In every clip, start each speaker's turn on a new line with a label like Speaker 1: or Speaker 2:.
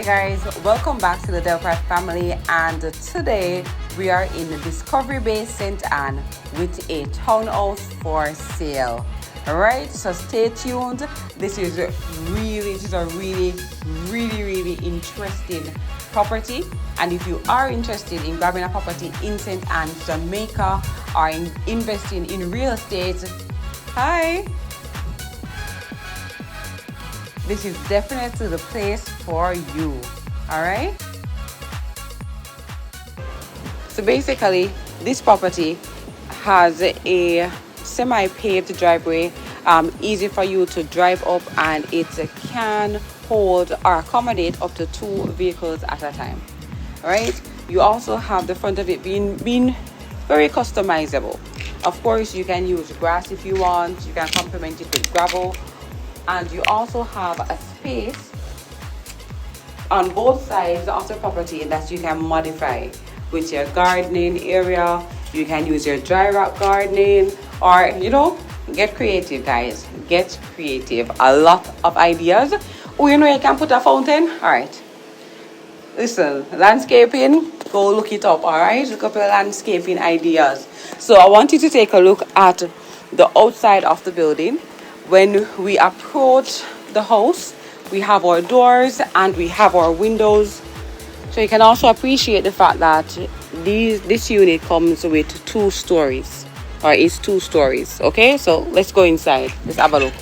Speaker 1: guys, welcome back to the Delprat family, and today we are in the Discovery Bay St. Anne with a townhouse for sale. Alright, so stay tuned. This is a really interesting property, and if you are interested in grabbing a property in St. Anne, Jamaica, or in investing in real estate, hi! This is definitely the place for you. All right. So basically, this property has a semi-paved driveway, easy for you to drive up, and it can hold or accommodate up to 2 vehicles at a time. All right. You also have the front of it being very customizable. Of course, you can use grass if you want. You can complement it with gravel. And you also have a space on both sides of the property that you can modify with your gardening area. You can use your dry rock gardening, or get creative, guys. Get creative. A lot of ideas. Oh, you can put a fountain. All right. Listen, landscaping, go look it up. All right, look up your landscaping ideas. So I want you to take a look at the outside of the building. When we approach the house, we have our doors and we have our windows. So you can also appreciate the fact that this unit comes with 2 stories, or is 2 stories. Okay, so let's go inside. Let's have a look.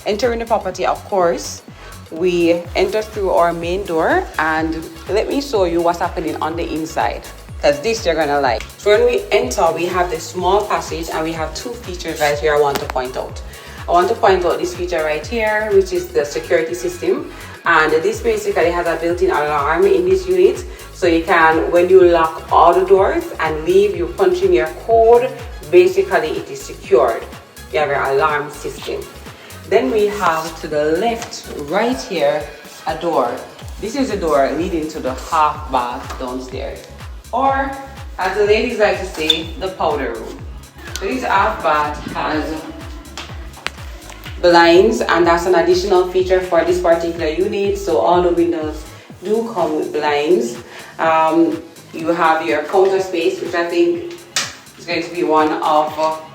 Speaker 1: Entering the property, of course, we enter through our main door, and let me show you what's happening on the inside, because this you're gonna like. So when we enter, we have this small passage, and we have 2 features right here I want to point out. I want to point out this feature right here, which is the security system. And this basically has a built-in alarm in this unit. So you can, when you lock all the doors and leave, you punch in your code, basically it is secured. You have your alarm system. Then we have to the left, right here, a door. This is a door leading to the half bath downstairs. Or, as the ladies like to say, the powder room. So this half bath has blinds, and that's an additional feature for this particular unit. So all the windows do come with blinds. You have your counter space, which I think is going to be one of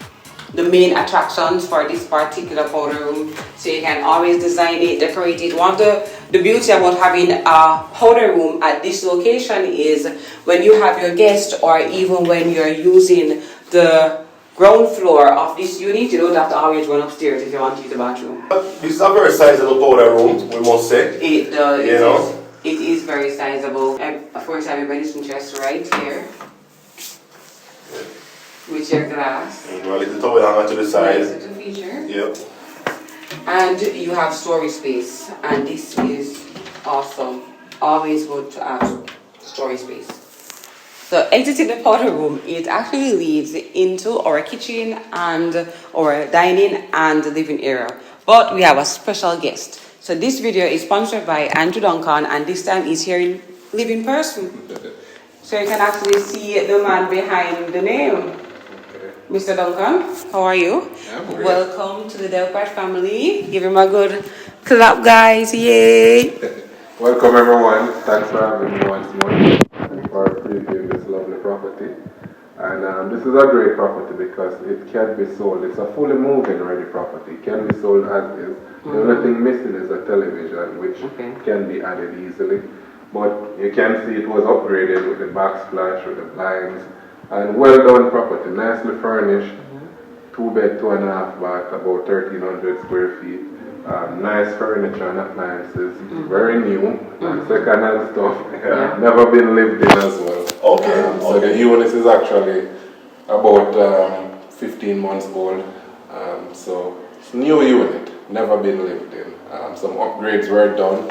Speaker 1: the main attractions for this particular powder room. So you can always design it, decorate it. One of the beauty about having a powder room at this location is when you have your guests, or even when you're using the ground floor of this unit, you don't have to always run upstairs if you want to use the bathroom.
Speaker 2: This is a very sizable powder room, we must say.
Speaker 1: It is very sizable. And of course, I have your medicine chest right here. With your glass.
Speaker 2: And a little towel hanger to the side.
Speaker 1: Nice little feature.
Speaker 2: Yep.
Speaker 1: And you have storage space, and this is awesome. Always good to have storage space. So exiting the powder room, it actually leads into our kitchen and our dining and living area. But we have a special guest. So this video is sponsored by Andrew Duncan, and this time he's here in living person. So you can actually see the man behind the name. Mr. Duncan, how are you?
Speaker 3: Yeah,
Speaker 1: welcome to the Delprat family. Give him a good clap, guys. Yay!
Speaker 3: Welcome, everyone. Thanks for having me once more and for previewing this lovely property. And this is a great property because it can be sold. It's a fully move-in ready property. It can be sold as is. The only thing missing is a television, which can be added easily. But you can see it was upgraded with the backsplash, with the blinds. And well done property, nicely furnished, 2-bed, 2.5 bath, about 1,300 square feet. Nice furniture and appliances, very new, and second-hand stuff. Never been lived in as well.
Speaker 2: Okay.
Speaker 3: So the unit is actually about 15 months old. So it's a new unit, never been lived in. Some upgrades were done.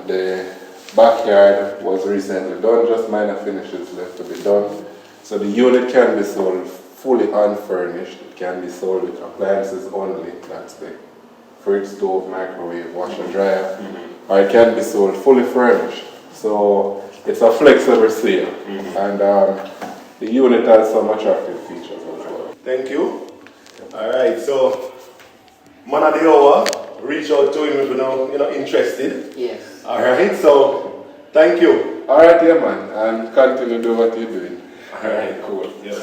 Speaker 3: The backyard was recently done, just minor finishes left to be done. So the unit can be sold fully unfurnished. It can be sold with appliances only. That's the fridge, stove, microwave, washer, dryer. Or it can be sold fully furnished. So it's a flexible sale. And the unit has some attractive features as well.
Speaker 2: Thank you. Alright, so man of the hour, reach out to him if you're not interested.
Speaker 1: Yes.
Speaker 2: Alright, so thank you.
Speaker 3: Alright, yeah, man. And continue to do what you're doing.
Speaker 2: Alright,
Speaker 3: cool.
Speaker 2: Yeah.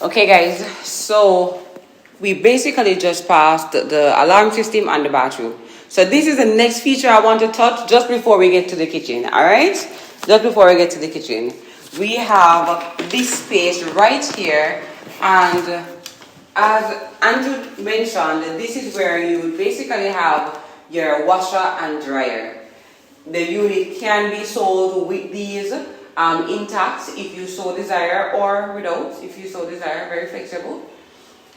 Speaker 1: Okay, guys, so we basically just passed the alarm system and the bathroom. So this is the next feature I want to touch just before we get to the kitchen, all right? Just before we get to the kitchen. We have this space right here, and as Andrew mentioned, this is where you basically have your washer and dryer. The unit can be sold with these intact if you so desire, or without if you so desire, very flexible.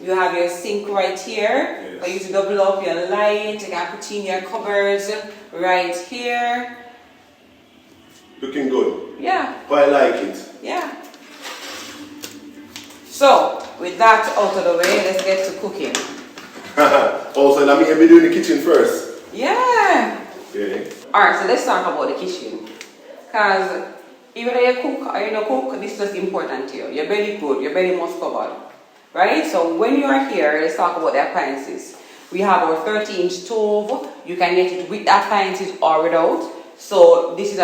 Speaker 1: You have your sink right here.
Speaker 2: Yes.
Speaker 1: You to double up your light. You can put in your cupboards right here.
Speaker 2: Looking good.
Speaker 1: Yeah.
Speaker 2: Quite like it.
Speaker 1: Yeah. So, with that out of the way, let's get to cooking.
Speaker 2: Also, let me be doing the kitchen first.
Speaker 1: Yeah.
Speaker 2: Okay.
Speaker 1: Alright, so let's talk about the kitchen. Because even though you cook or you don't cook, this is important to you. Your belly good, your belly must covered. Right? So when you are here, let's talk about the appliances. We have our 30-inch stove. You can get it with the appliances or without. So this is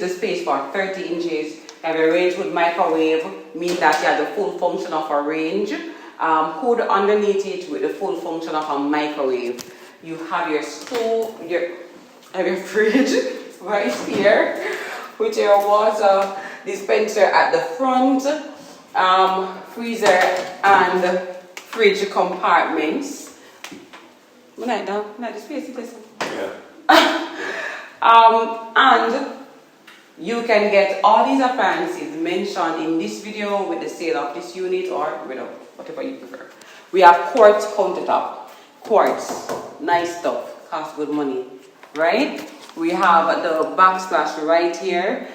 Speaker 1: the space for 30 inches. You have a range hood microwave, meaning that you have the full function of a range. Hood underneath it with the full function of a microwave. You have your stove, your fridge right here with your water dispenser at the front, freezer and fridge compartments.
Speaker 2: Yeah.
Speaker 1: And you can get all these appliances mentioned in this video with the sale of this unit or without, whatever you prefer. We have quartz countertop. Quartz, nice stuff, costs good money, right? We have the backsplash right here.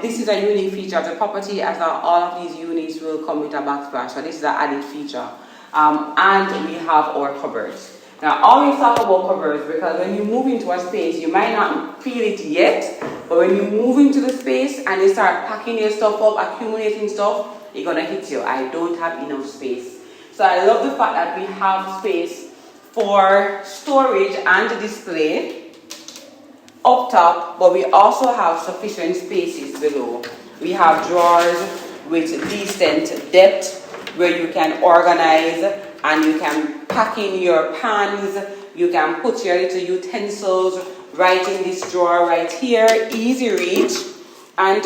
Speaker 1: This is a unique feature of the property, as all of these units will come with a backsplash. So this is an added feature. And we have our cupboards. Now, I always talk about cupboards because when you move into a space, you might not feel it yet, but when you move into the space and you start packing your stuff up, accumulating stuff, it's gonna hit you. I don't have enough space. So I love the fact that we have space for storage and display up top, but we also have sufficient spaces below. We have drawers with decent depth where you can organize and you can pack in your pans, you can put your little utensils right in this drawer right here, easy reach, and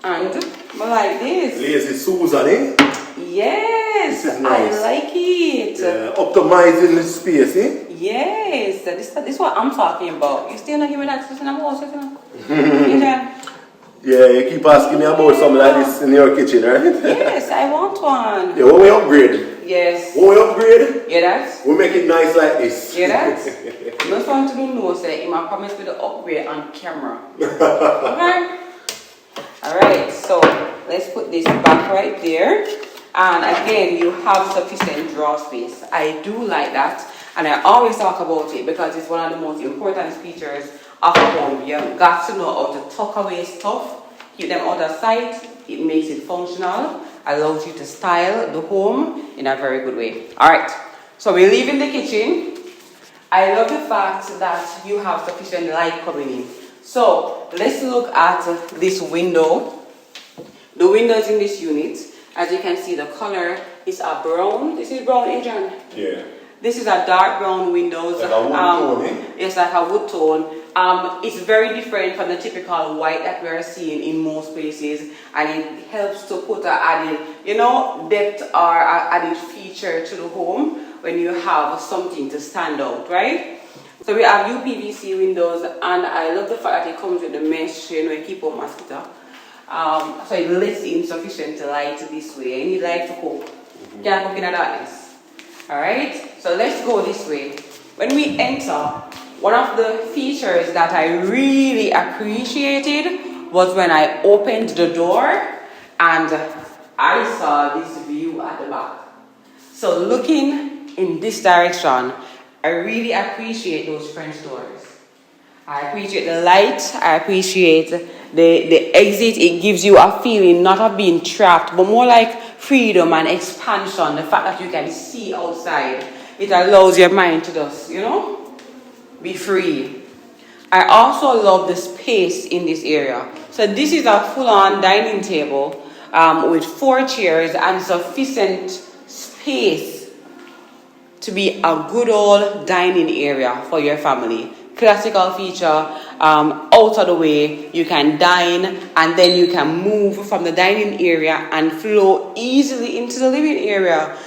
Speaker 1: like this.
Speaker 2: Lazy Susan, eh?
Speaker 1: Yes,
Speaker 2: This is nice.
Speaker 1: I like it.
Speaker 2: Yeah, optimizing the space, eh?
Speaker 1: Yes, this is what I'm talking about. You still not give me that in the house, you know?
Speaker 2: Yeah, you keep asking me about something like this in your kitchen, right?
Speaker 1: Yes, I want one.
Speaker 2: Yeah, when we upgrade.
Speaker 1: Yes.
Speaker 2: When we upgrade,
Speaker 1: Yeah, that's.
Speaker 2: we make it nice like this.
Speaker 1: Yeah, that's. Just want to know, say, I promise me the upgrade on camera. Okay? Alright, so let's put this back right there. And again, you have sufficient drawer space. I do like that. And I always talk about it because it's one of the most important features of a home. You got to know how to tuck away stuff, keep them out of sight. It makes it functional, allows you to style the home in a very good way. Alright, so we're leaving the kitchen. I love the fact that you have sufficient light coming in. So let's look at this window. The windows in this unit, as you can see, the color is a brown. This is brown, Adrian?
Speaker 2: Yeah.
Speaker 1: This is a dark brown windows.
Speaker 2: Like a wood tone, eh?
Speaker 1: It's like a wood tone. It's very different from the typical white that we are seeing in most places, and it helps to put an added, depth or added feature to the home when you have something to stand out, right? So we have UPVC windows, and I love the fact that it comes with the mesh, it keep out mosquito. So it lets in sufficient light this way. You need light to cook. You can't cook in the darkness. Alright, so let's go this way. When we enter, one of the features that I really appreciated was when I opened the door and I saw this view at the back. So looking in this direction, I really appreciate those French doors. I appreciate the light, I appreciate the exit. It gives you a feeling not of being trapped, but more like freedom and expansion. The fact that you can see outside it allows your mind to just, be free. I also love the space in this area. So this is a full-on dining table with 4 chairs and sufficient space to be a good old dining area for your family. Classical feature, out of the way, you can dine and then you can move from the dining area and flow easily into the living area.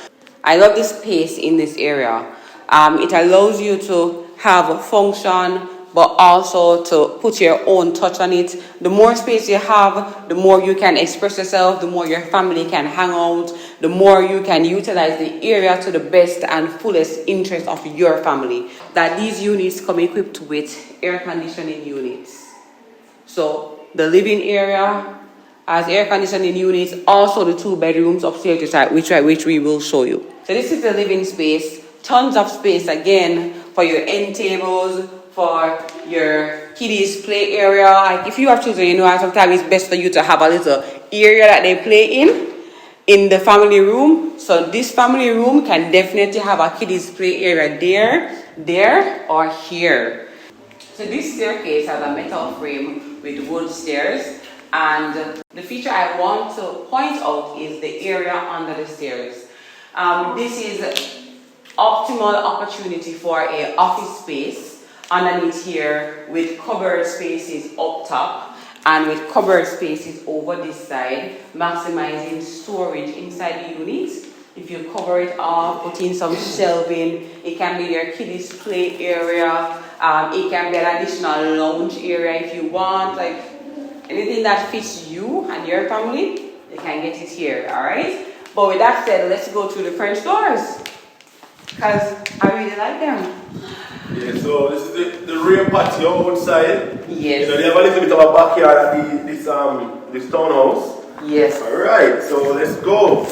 Speaker 1: I love the space in this area. It allows you to have a function, but also to put your own touch on it. The more space you have, the more you can express yourself, the more your family can hang out, the more you can utilize the area to the best and fullest interest of your family. That these units come equipped with air conditioning units. So the living area has air conditioning units, also the 2 bedrooms upstairs to side, which we will show you. So this is the living space. Tons of space again for your end tables, for your kiddies play area. Like if you have children, sometimes it's best for you to have a little area that they play in the family room. So this family room can definitely have a kiddies play area there or here. So this staircase has a metal frame with wood stairs, and the feature I want to point out is the area under the stairs. This is optimal opportunity for a office space underneath here, with cupboard spaces up top and with cupboard spaces over this side, maximizing storage inside the unit. If you cover it up, put in some shelving, it can be your kiddies play area, it can be an additional lounge area if you want, like anything that fits you and your family, you can get it here, alright? But with that said, let's go through the French doors, because I really like them.
Speaker 2: Yeah, so this is the rear patio outside.
Speaker 1: Yes.
Speaker 2: They have a little bit of a backyard at this townhouse.
Speaker 1: Yes.
Speaker 2: Alright, so let's go.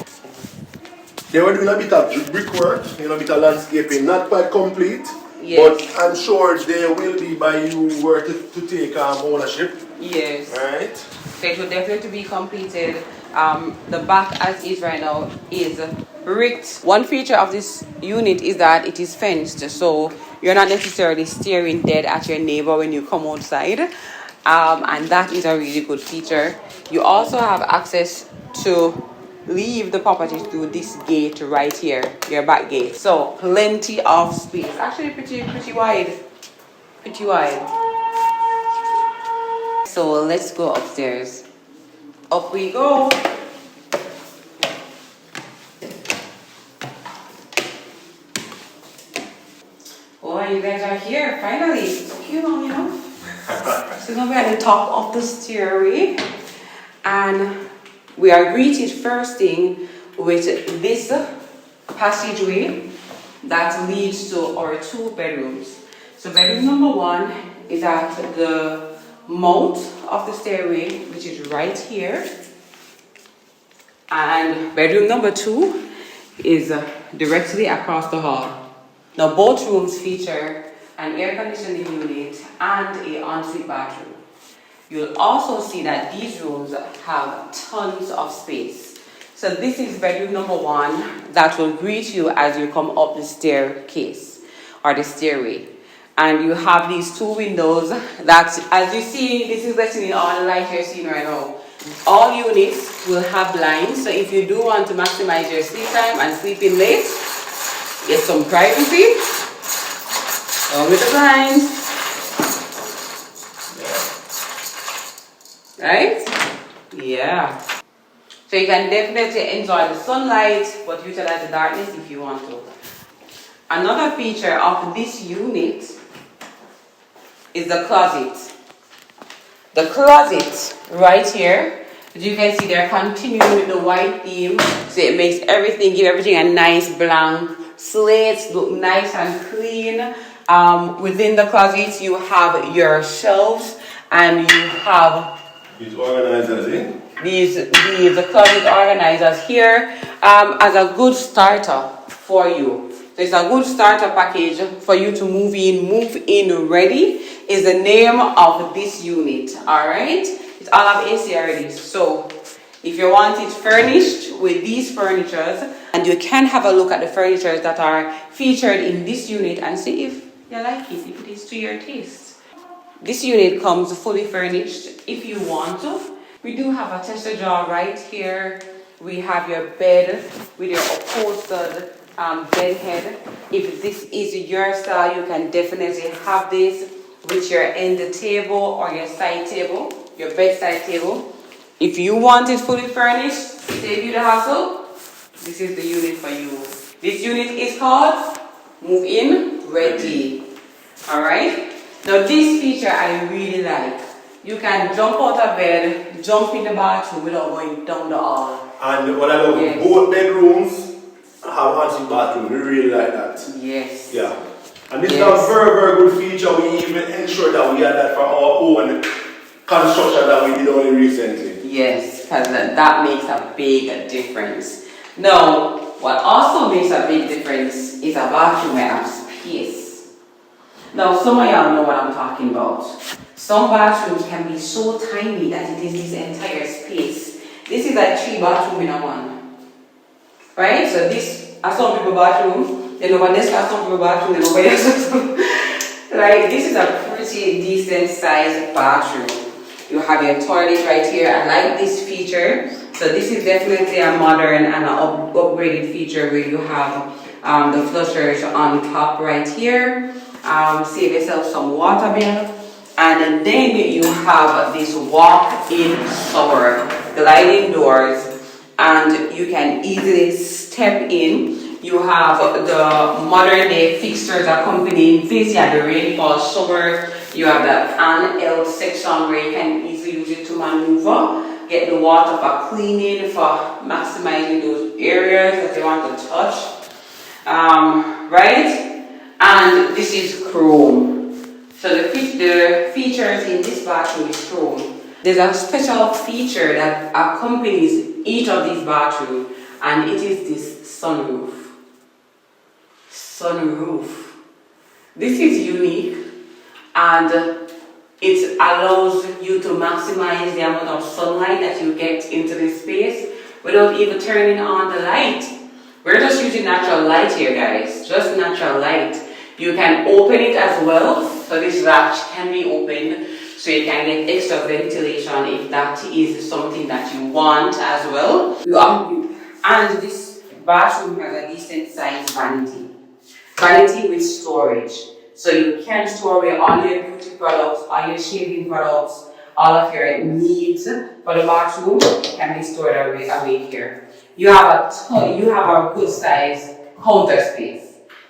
Speaker 2: They were doing a bit of brickwork, a bit of landscaping, not quite complete. Yes. But I'm sure they will be by you were to take ownership.
Speaker 1: Yes.
Speaker 2: Alright.
Speaker 1: So it will definitely be completed. The back as is right now is bricked. One feature of this unit is that it is fenced, so you're not necessarily staring dead at your neighbor when you come outside, and that is a really good feature. You also have access to leave the property through this gate right here, your back gate. So plenty of space, actually pretty wide. So let's go upstairs. Up we go. Oh, you guys are here, finally. It took you long enough. So now we're at the top of the stairway, and we are greeted first thing with this passageway that leads to our 2 bedrooms. So bedroom number 1 is at the mouth of the stairway, which is right here, and bedroom number 2 is directly across the hall. Now both rooms feature an air conditioning unit and an ensuite bathroom. You'll also see that these rooms have tons of space. So this is bedroom number 1 that will greet you as you come up the staircase or the stairway. And you have these 2 windows that, as you see, this is letting in all the light you're seeing right now. All units will have blinds, so if you do want to maximize your sleep time and sleep in late, get some privacy, on with the blinds. Right? Yeah. So you can definitely enjoy the sunlight, but utilize the darkness if you want to. Another feature of this unit is the closet. The closet right here, as you can see, they're continuing with the white theme, so it makes everything, give everything a nice blank slate, look nice and clean. Within the closet, you have your shelves, and you have
Speaker 2: these organizers,
Speaker 1: the closet organizers here as a good starter for you. So it's a good starter package for you to move in ready is the name of this unit. All right, it's all have AC already, so If you want it furnished with these furnitures, and you can have a look at the furnitures that are featured in this unit and see if you like it, if it is to your taste. This unit comes fully furnished if you want to. We do have a tester drawer right here. We have your bed with your upholstered bed head. If this is your style, you can definitely have this with your end table or your side table, your bedside table. If you want it fully furnished, save you the hassle, this is the unit for you. This unit is called Move In Ready. Alright? Now this feature I really like. You can jump out of bed, jump in the bathroom without going down the hall.
Speaker 2: And what I love, both bedrooms have ensuite bathroom. We really like that.
Speaker 1: Yes.
Speaker 2: Yeah. And this is a very, very good feature. We even ensure that we had that for our own construction that we did only recently.
Speaker 1: Yes, because that makes a big difference. Now, what also makes a big difference is a bathroom where I have space. Now, some of y'all know what I'm talking about. Some bathrooms can be so tiny that it is this entire space. This is like 3 bathrooms in a one. Right? So this, as some people bathroom, then over this as some people bathroom, then over here. Right? This is a pretty decent sized bathroom. You have your toilet right here. I like this feature. So this is definitely a modern and an upgraded feature where you have the flushers on top right here. Save yourself some water bill. And then you have this walk-in shower, gliding doors, and you can easily step in. You have the modern day fixtures accompanying this. You have the rainfall shower. You have the handheld section where you can easily use it to maneuver, get the water for cleaning, for maximizing those areas that you want to touch. Right? And this is chrome. So the features in this bathroom is chrome. There's a special feature that accompanies each of these bathrooms, and it is this sunroof. Sunroof. This is unique, and it allows you to maximize the amount of sunlight that you get into this space without even turning on the light. We're just using natural light here, guys. Just natural light. You can open it as well, so this latch can be opened, so you can get extra ventilation if that is something that you want as well. And this bathroom has a decent sized vanity. Vanity with storage. So you can store away all your beauty products, all your shaving products, all of your needs for the bathroom can be stored away here. You have a good size counter space.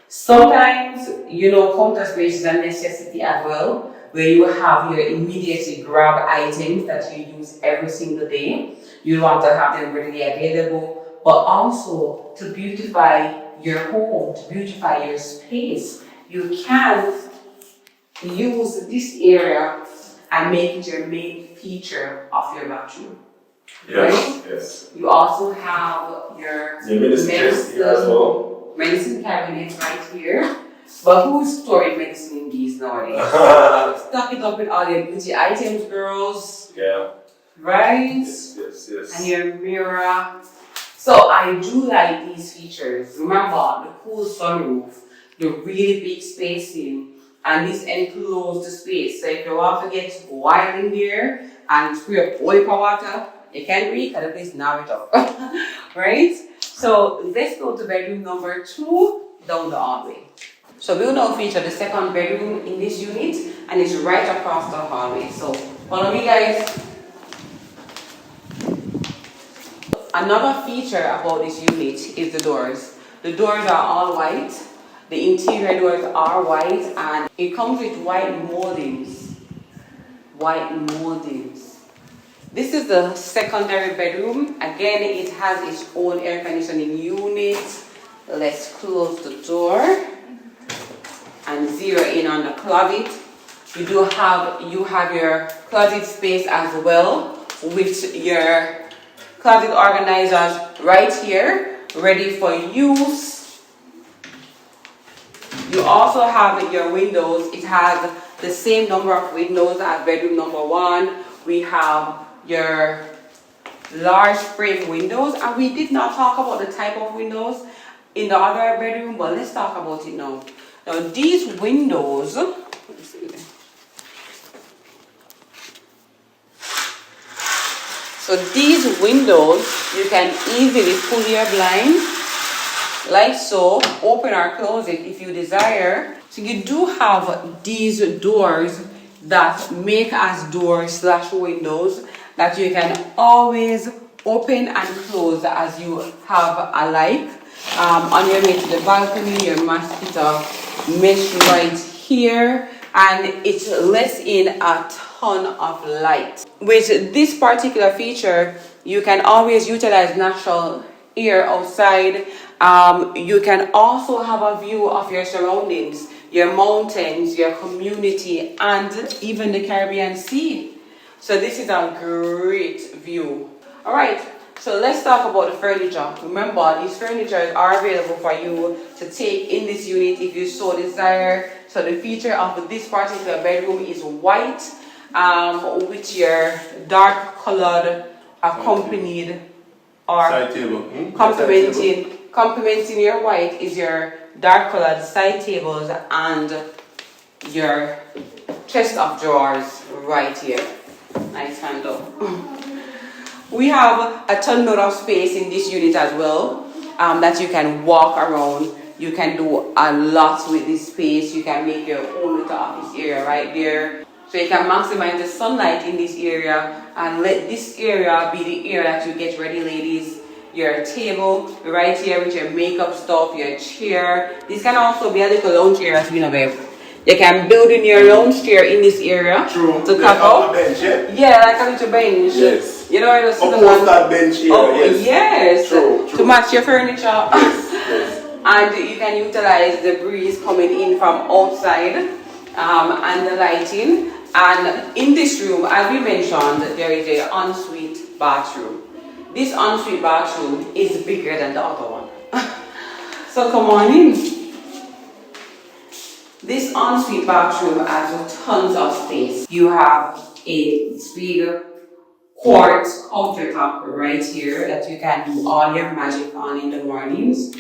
Speaker 1: Sometimes, counter space is a necessity as well, where you have your immediately grab items that you use every single day. You want to have them readily available, but also to beautify your home, to beautify your space. You can use this area and make it your main feature of your bathroom.
Speaker 2: Yes,
Speaker 1: right?
Speaker 2: yes.
Speaker 1: You also have your medicine cabinet right here. But who's storing medicine in these nowadays? Stock it up with all your beauty items, girls.
Speaker 2: Yeah.
Speaker 1: Right?
Speaker 2: Yes.
Speaker 1: And your mirror. So I do like these features. Remember, the cool sunroof, the really big spacing, and this enclosed space. So if you want to get wild in there and spray up oil for water, you can read and please narrow it up. Right? So let's go to bedroom number 2 down the hallway. So we'll now feature the second bedroom in this unit, and it's right across the hallway. So follow me, guys. Another feature about this unit is the doors. The doors are all white. The interior doors are white, and it comes with white moldings. White moldings. This is the secondary bedroom. Again, it has its own air conditioning unit. Let's close the door and zero in on the closet. You have your closet space as well, with your closet organizers right here, ready for use. You also have your windows. It has the same number of windows as bedroom number 1. We have your large frame windows, and we did not talk about the type of windows in the other bedroom, but let's talk about it now. Now these windows, let's see there. So these windows, you can easily pull your blind like so, open or close it if you desire. So you do have these doors that make as doors/windows that you can always open and close as you have a like. On your way to the balcony, your mosquito mesh right here, and it lets in a ton of light. With this particular feature, you can always utilize natural air outside. You can also have a view of your surroundings, your mountains, your community, and even the Caribbean Sea. So this is a great view. All right, so let's talk about the furniture. Remember, these furnitures are available for you to take in this unit if you so desire. So the feature of this particular bedroom is white, with your dark colored accompanied or
Speaker 2: Side table.
Speaker 1: complementing your white is your dark colored side tables and your chest of drawers right here. Nice handle. We have a ton of space in this unit as well, that you can walk around. You can do a lot with this space. You can make your own little office area right there. So you can maximize the sunlight in this area and let this area be the area that you get ready, ladies. Your table right here with your makeup stuff, your chair. This can also be a little lounge area, you know, babe. You can build in your lounge chair in this area.
Speaker 2: True.
Speaker 1: To cover.
Speaker 2: A bench, yeah?
Speaker 1: Yeah, like a little bench.
Speaker 2: Yes.
Speaker 1: You know, it's
Speaker 2: that bench here. Yes.
Speaker 1: Yes.
Speaker 2: True.
Speaker 1: To match your furniture.
Speaker 2: Yes.
Speaker 1: And you can utilize the breeze coming in from outside, and the lighting. And in this room, as we mentioned, there is an ensuite bathroom. This ensuite bathroom is bigger than the other one. So come on in. This ensuite bathroom has tons of space. You have a big quartz countertop right here that you can do all your magic on in the mornings.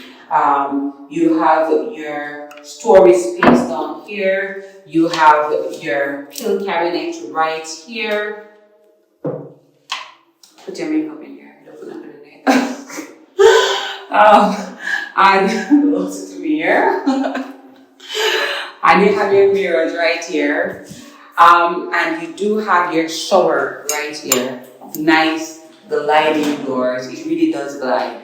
Speaker 1: You have your storage space down here. You have your pill cabinet right here. Put your makeup in here. Don't put nothing in there. And close to here. And you have your mirrors right here. And you do have your shower right here. Nice gliding doors. It really does glide.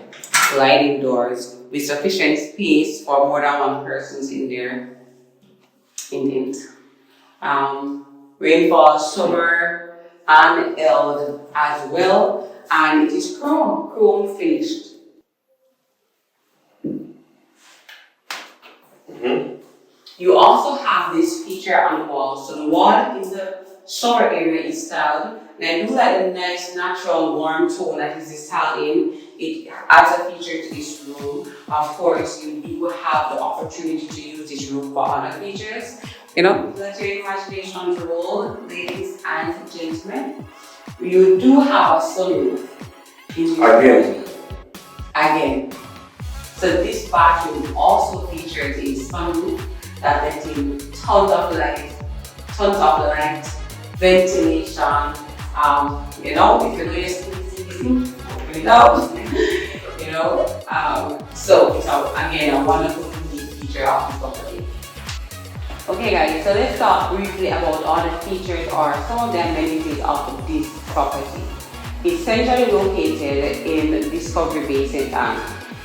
Speaker 1: Gliding doors with sufficient space for more than one person's in there. Indeed. Rainfall shower and held as well, and it is chrome finished. You also have this feature on the wall. So the wall in the shower area is styled, and I do like the nice natural warm tone that is styled in. It adds a feature to this room. Of course, you do have the opportunity to use this room for other features. You know, let your imagination roll, ladies and gentlemen. You do have a sunroof. Again. So this bathroom also features a sunroof that lets in tons of light, ventilation. You know, if you know your squeezing, open it up. You know, so it's again a wonderful unique feature of this property. Okay guys, so let's talk briefly about all the features or some of the amenities of this property. It's centrally located in Discovery Bay, St. Anne.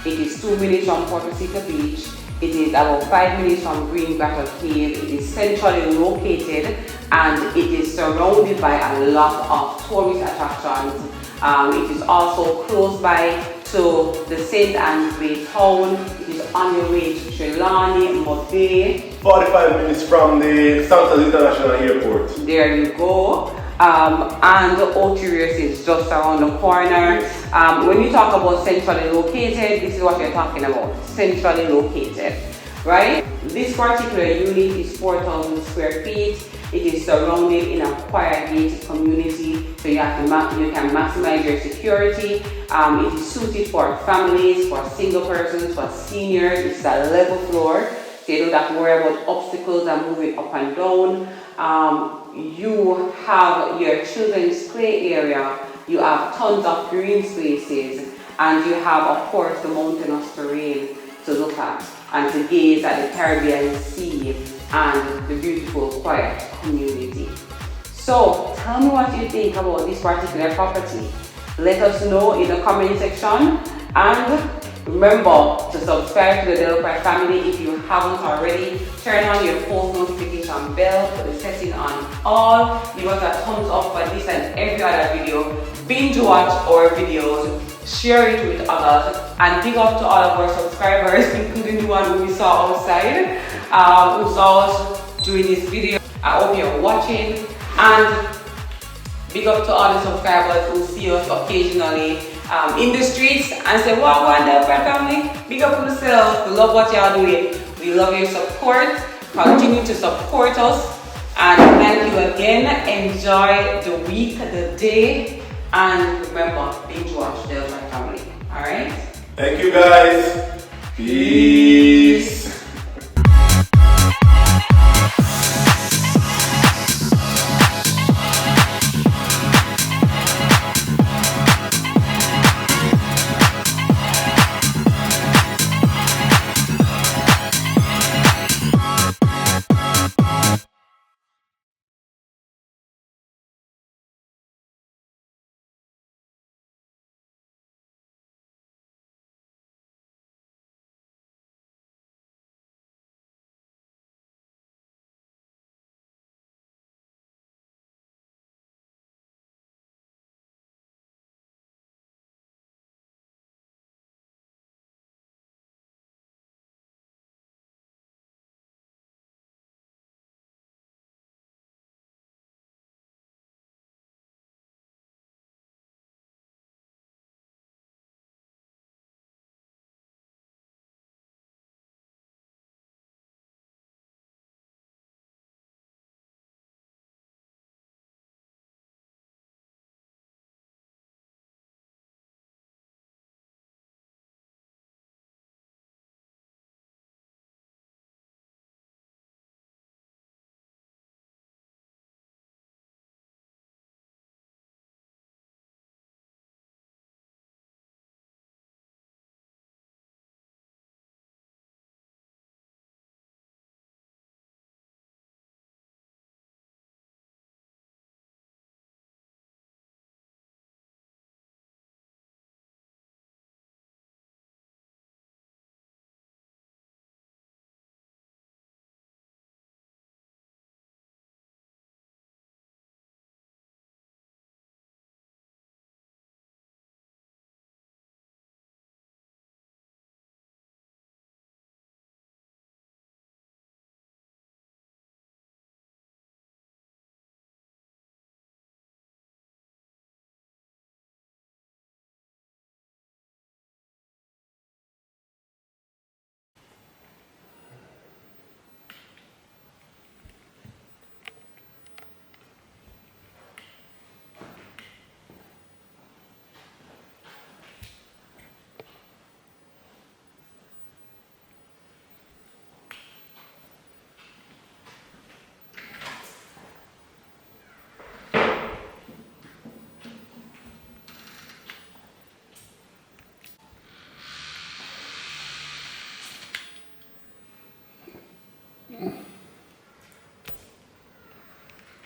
Speaker 1: It is 2 minutes from Puerto Rico Beach. It is about 5 minutes from Green Grotto Cave. It is centrally located and it is surrounded by a lot of tourist attractions. It is also close by to the St. Anne's Bay town. It is on your way to Trelawney, Mobay.
Speaker 2: 45 minutes from the Townhouse International Airport.
Speaker 1: There you go. And Oterius is just around the corner. When you talk about centrally located, this is what you're talking about. Centrally located, right? This particular unit is 4,000 square feet. It is surrounded in a quiet gated community, so you can maximize your security. It is suited for families, for single persons, for seniors. It's a level floor, so you don't have to worry about obstacles and moving up and down. You have your children's play area. You have tons of green spaces, and you have, of course, the mountainous terrain to look at and to gaze at the Caribbean Sea and the beautiful, quiet community. So, tell me what you think about this particular property. Let us know in the comment section, and remember to subscribe to the Delphi family if you haven't already. Turn on your post notification bell, put the setting on all. Give us a thumbs up for this and every other video. Binge watch our videos, share it with others, and big up to all of our subscribers, including the one who we saw outside, who saw us during this video. I hope you're watching, and big up to all the subscribers who see us occasionally in the streets and say, wow, one Delphi family, big up on yourselves. We love what y'all doing. We love your support. Continue to support us, and thank you again. Enjoy the week, the day, and remember, binge watch Delphi family. All right?
Speaker 2: Thank you, guys. Peace.